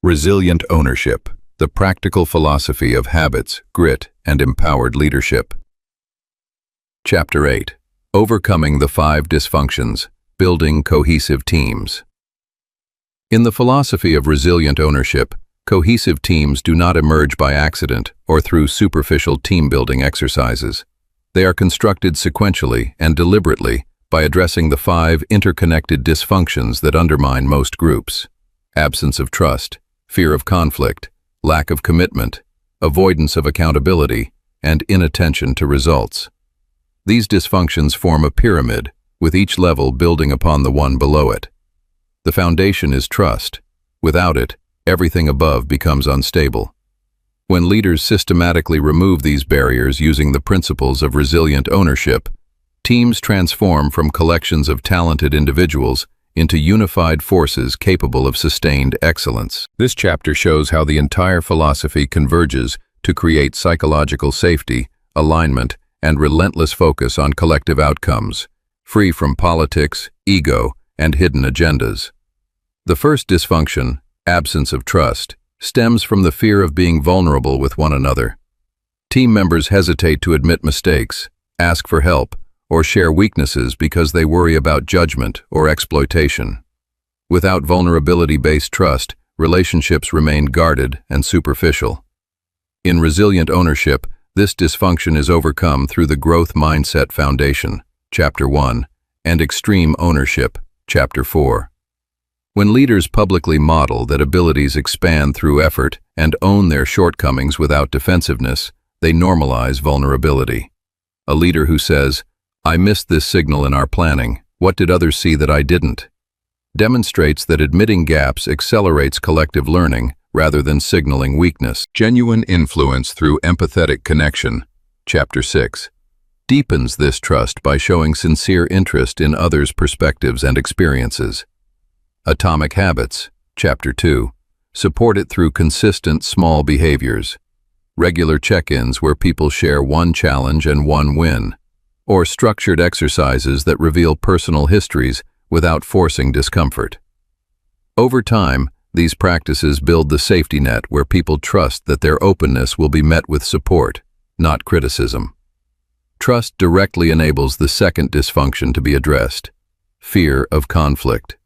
Resilient ownership, the practical philosophy of habits, grit, and empowered leadership. Chapter 8. Overcoming the 5 dysfunctions, building cohesive teams. In the philosophy of resilient ownership, cohesive teams do not emerge by accident or through superficial team-building exercises. They are constructed sequentially and deliberately by addressing the 5 interconnected dysfunctions that undermine most groups: absence of trust, fear of conflict, lack of commitment, avoidance of accountability, and inattention to results. These dysfunctions form a pyramid, with each level building upon the one below it. The foundation is trust. Without it, everything above becomes unstable. When leaders systematically remove these barriers using the principles of resilient ownership, teams transform from collections of talented individuals into unified forces capable of sustained excellence. This chapter shows how the entire philosophy converges to create psychological safety, alignment, and relentless focus on collective outcomes, free from politics, ego, and hidden agendas. The first dysfunction, absence of trust, stems from the fear of being vulnerable with one another. Team members hesitate to admit mistakes, ask for help, or share weaknesses because they worry about judgment or exploitation. Without vulnerability-based trust, relationships remain guarded and superficial. In resilient ownership, this dysfunction is overcome through the growth mindset foundation, Chapter 1, and extreme ownership, Chapter 4. When leaders publicly model that abilities expand through effort and own their shortcomings without defensiveness, they normalize vulnerability. A leader who says, "I missed this signal in our planning. What did others see that I didn't?" demonstrates that admitting gaps accelerates collective learning rather than signaling weakness. Genuine influence through empathetic connection, Chapter 6, deepens this trust by showing sincere interest in others' perspectives and experiences. Atomic habits, Chapter 2, support it through consistent small behaviors. Regular check-ins where people share one challenge and one win, or structured exercises that reveal personal histories without forcing discomfort. Over time, these practices build the safety net where people trust that their openness will be met with support, not criticism. Trust directly enables the second dysfunction to be addressed: fear of conflict.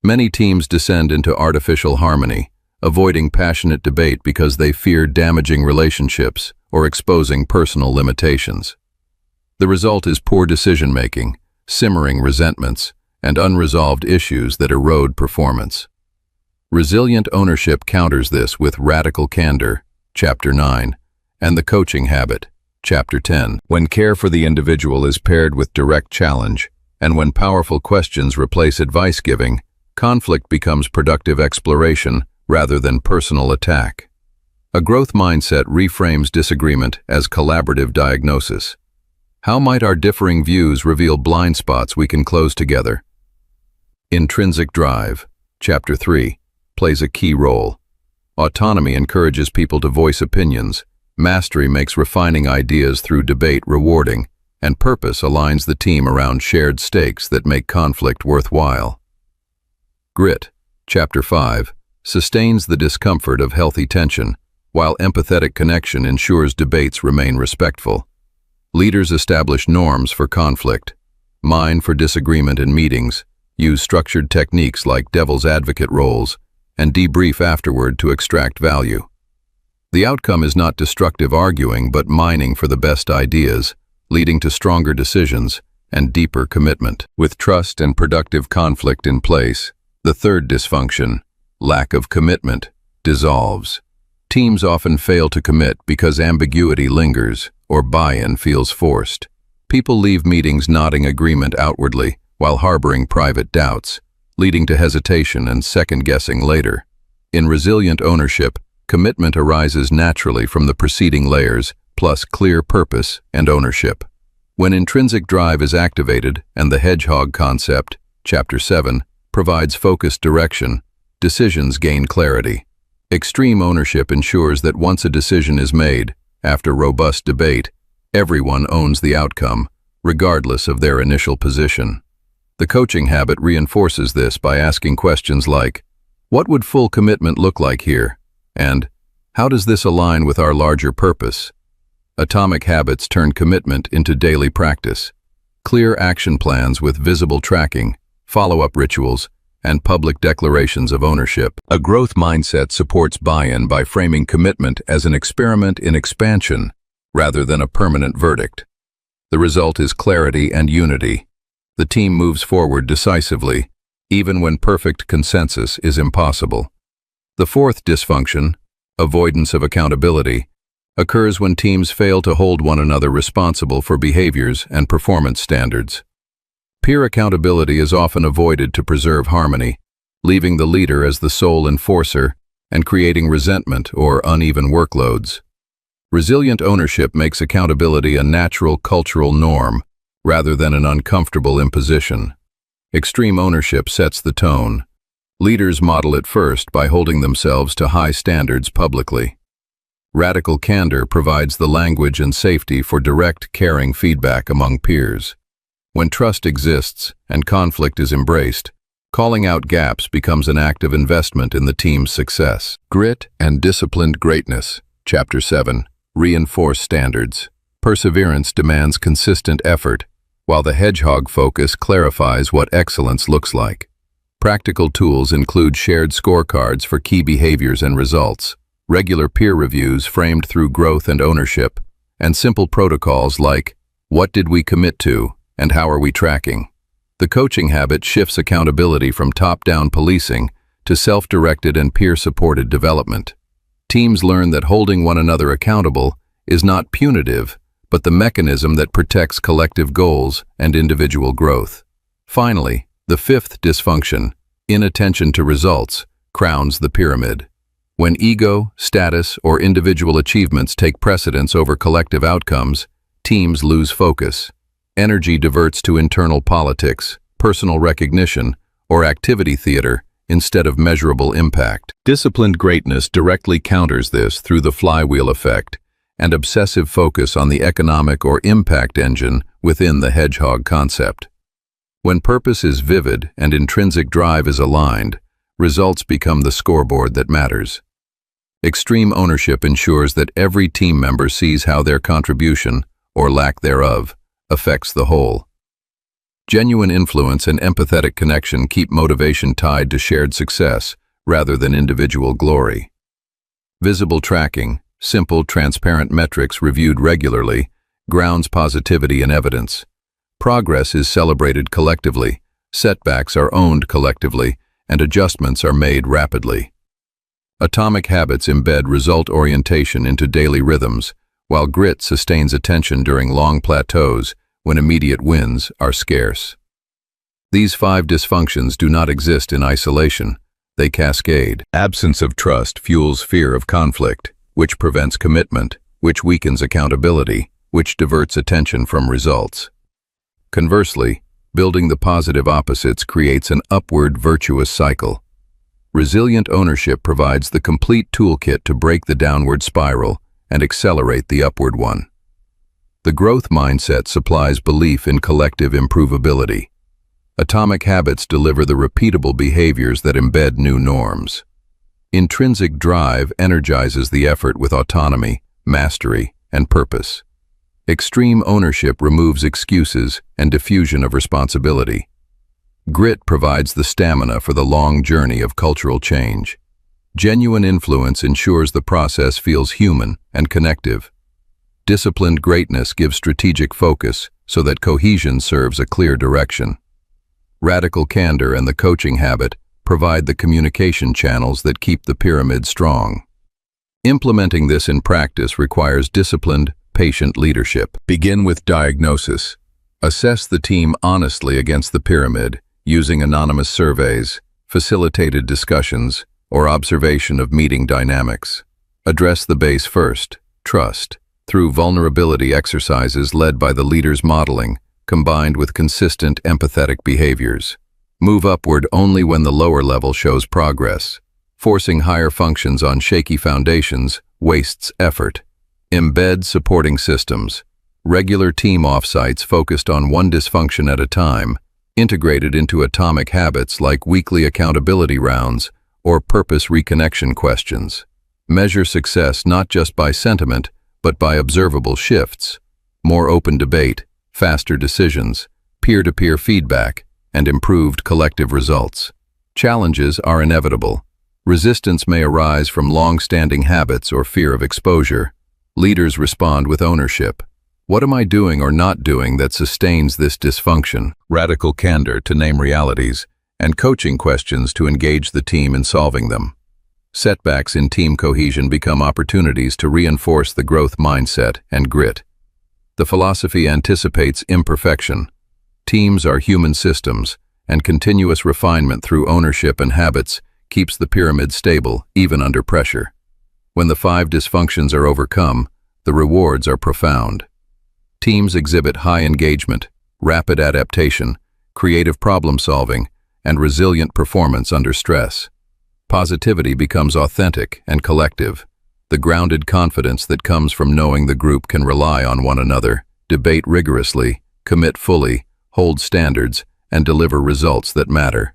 Many teams descend into artificial harmony, avoiding passionate debate because they fear damaging relationships or exposing personal limitations. The result is poor decision-making, simmering resentments, and unresolved issues that erode performance. Resilient ownership counters this with radical candor, Chapter 9, and the coaching habit, Chapter 10. When care for the individual is paired with direct challenge, and when powerful questions replace advice-giving, conflict becomes productive exploration rather than personal attack. A growth mindset reframes disagreement as collaborative diagnosis. How might our differing views reveal blind spots we can close together? Intrinsic drive, Chapter 3, plays a key role. Autonomy encourages people to voice opinions, mastery makes refining ideas through debate rewarding, and purpose aligns the team around shared stakes that make conflict worthwhile. Grit, Chapter 5, sustains the discomfort of healthy tension, while empathetic connection ensures debates remain respectful. Leaders establish norms for conflict, mine for disagreement in meetings, use structured techniques like devil's advocate roles, and debrief afterward to extract value. The outcome is not destructive arguing but mining for the best ideas, leading to stronger decisions and deeper commitment. With trust and productive conflict in place, the third dysfunction, lack of commitment, dissolves. Teams often fail to commit because ambiguity lingers or buy-in feels forced. People leave meetings nodding agreement outwardly while harboring private doubts, leading to hesitation and second-guessing later. In resilient ownership, commitment arises naturally from the preceding layers, plus clear purpose and ownership. When intrinsic drive is activated and the hedgehog concept, Chapter 7, provides focused direction, decisions gain clarity. Extreme ownership ensures that once a decision is made, after robust debate, everyone owns the outcome, regardless of their initial position. The coaching habit reinforces this by asking questions like, What would full commitment look like here? And how does this align with our larger purpose? Atomic habits turn commitment into daily practice. Clear action plans with visible tracking, follow-up rituals, and public declarations of ownership. A growth mindset supports buy-in by framing commitment as an experiment in expansion rather than a permanent verdict. The result is clarity and unity. The team moves forward decisively, even when perfect consensus is impossible. The fourth dysfunction, avoidance of accountability, occurs when teams fail to hold one another responsible for behaviors and performance standards. Peer accountability is often avoided to preserve harmony, leaving the leader as the sole enforcer and creating resentment or uneven workloads. Resilient ownership makes accountability a natural cultural norm rather than an uncomfortable imposition. Extreme ownership sets the tone. Leaders model it first by holding themselves to high standards publicly. Radical candor provides the language and safety for direct, caring feedback among peers. When trust exists and conflict is embraced, calling out gaps becomes an act of investment in the team's success. Grit and disciplined greatness. Chapter 7. Reinforce standards. Perseverance demands consistent effort, while the hedgehog focus clarifies what excellence looks like. Practical tools include shared scorecards for key behaviors and results, regular peer reviews framed through growth and ownership, and simple protocols like, what did we commit to, and how are we tracking? The coaching habit shifts accountability from top-down policing to self-directed and peer-supported development. Teams learn that holding one another accountable is not punitive, but the mechanism that protects collective goals and individual growth. Finally, the fifth dysfunction, inattention to results, crowns the pyramid. When ego, status, or individual achievements take precedence over collective outcomes, teams lose focus. Energy diverts to internal politics, personal recognition, or activity theater instead of measurable impact. Disciplined greatness directly counters this through the flywheel effect and obsessive focus on the economic or impact engine within the hedgehog concept. When purpose is vivid and intrinsic drive is aligned, results become the scoreboard that matters. Extreme ownership ensures that every team member sees how their contribution, or lack thereof, affects the whole. Genuine influence and empathetic connection keep motivation tied to shared success rather than individual glory. Visible tracking, simple, transparent metrics reviewed regularly, grounds positivity in evidence. Progress is celebrated collectively, setbacks are owned collectively, and adjustments are made rapidly. Atomic habits embed result orientation into daily rhythms, while grit sustains attention during long plateaus when immediate wins are scarce. These 5 dysfunctions do not exist in isolation. They cascade. Absence of trust fuels fear of conflict, which prevents commitment, which weakens accountability, which diverts attention from results. Conversely, building the positive opposites creates an upward virtuous cycle. Resilient ownership provides the complete toolkit to break the downward spiral and accelerate the upward one. The growth mindset supplies belief in collective improvability. Atomic habits deliver the repeatable behaviors that embed new norms. Intrinsic drive energizes the effort with autonomy, mastery, and purpose. Extreme ownership removes excuses and diffusion of responsibility. Grit provides the stamina for the long journey of cultural change. Genuine influence ensures the process feels human and connective. Disciplined greatness gives strategic focus so that cohesion serves a clear direction. Radical candor and the coaching habit provide the communication channels that keep the pyramid strong. Implementing this in practice requires disciplined, patient leadership. Begin with diagnosis. Assess the team honestly against the pyramid using anonymous surveys, facilitated discussions, or observation of meeting dynamics. Address the base first, trust, through vulnerability exercises led by the leader's modeling, combined with consistent empathetic behaviors. Move upward only when the lower level shows progress. Forcing higher functions on shaky foundations wastes effort. Embed supporting systems. Regular team offsites focused on one dysfunction at a time, integrated into atomic habits like weekly accountability rounds or purpose reconnection questions. Measure success not just by sentiment, but by observable shifts, more open debate, faster decisions, peer-to-peer feedback, and improved collective results. Challenges are inevitable. Resistance may arise from long-standing habits or fear of exposure. Leaders respond with ownership. What am I doing or not doing that sustains this dysfunction? Radical candor to name realities, and coaching questions to engage the team in solving them. Setbacks in team cohesion become opportunities to reinforce the growth mindset and grit. The philosophy anticipates imperfection. Teams are human systems, and continuous refinement through ownership and habits keeps the pyramid stable, even under pressure. When the 5 dysfunctions are overcome, the rewards are profound. Teams exhibit high engagement, rapid adaptation, creative problem-solving, and resilient performance under stress. Positivity becomes authentic and collective. The grounded confidence that comes from knowing the group can rely on one another, debate rigorously, commit fully, hold standards, and deliver results that matter.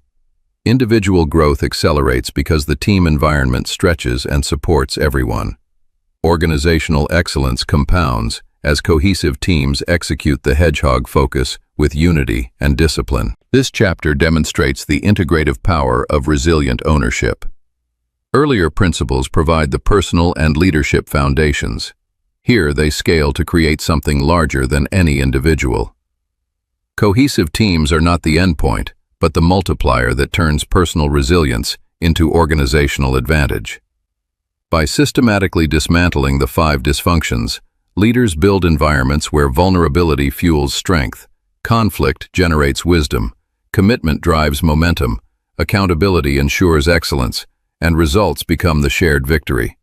Individual growth accelerates because the team environment stretches and supports everyone. Organizational excellence compounds as cohesive teams execute the hedgehog focus with unity and discipline. This chapter demonstrates the integrative power of resilient ownership. Earlier principles provide the personal and leadership foundations. Here they scale to create something larger than any individual. Cohesive teams are not the endpoint, but the multiplier that turns personal resilience into organizational advantage. By systematically dismantling the 5 dysfunctions, leaders build environments where vulnerability fuels strength, conflict generates wisdom, commitment drives momentum, accountability ensures excellence, and results become the shared victory.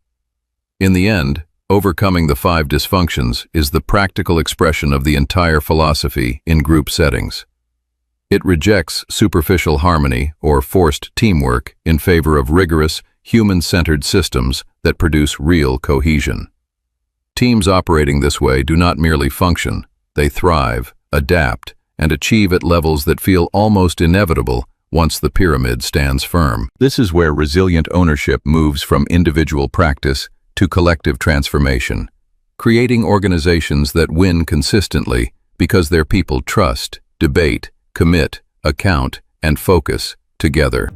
In the end, overcoming the 5 dysfunctions is the practical expression of the entire philosophy in group settings. It rejects superficial harmony or forced teamwork in favor of rigorous, human-centered systems that produce real cohesion. Teams operating this way do not merely function, they thrive, adapt, and achieve at levels that feel almost inevitable once the pyramid stands firm. This is where resilient ownership moves from individual practice to collective transformation, creating organizations that win consistently because their people trust, debate, commit, account, and focus together.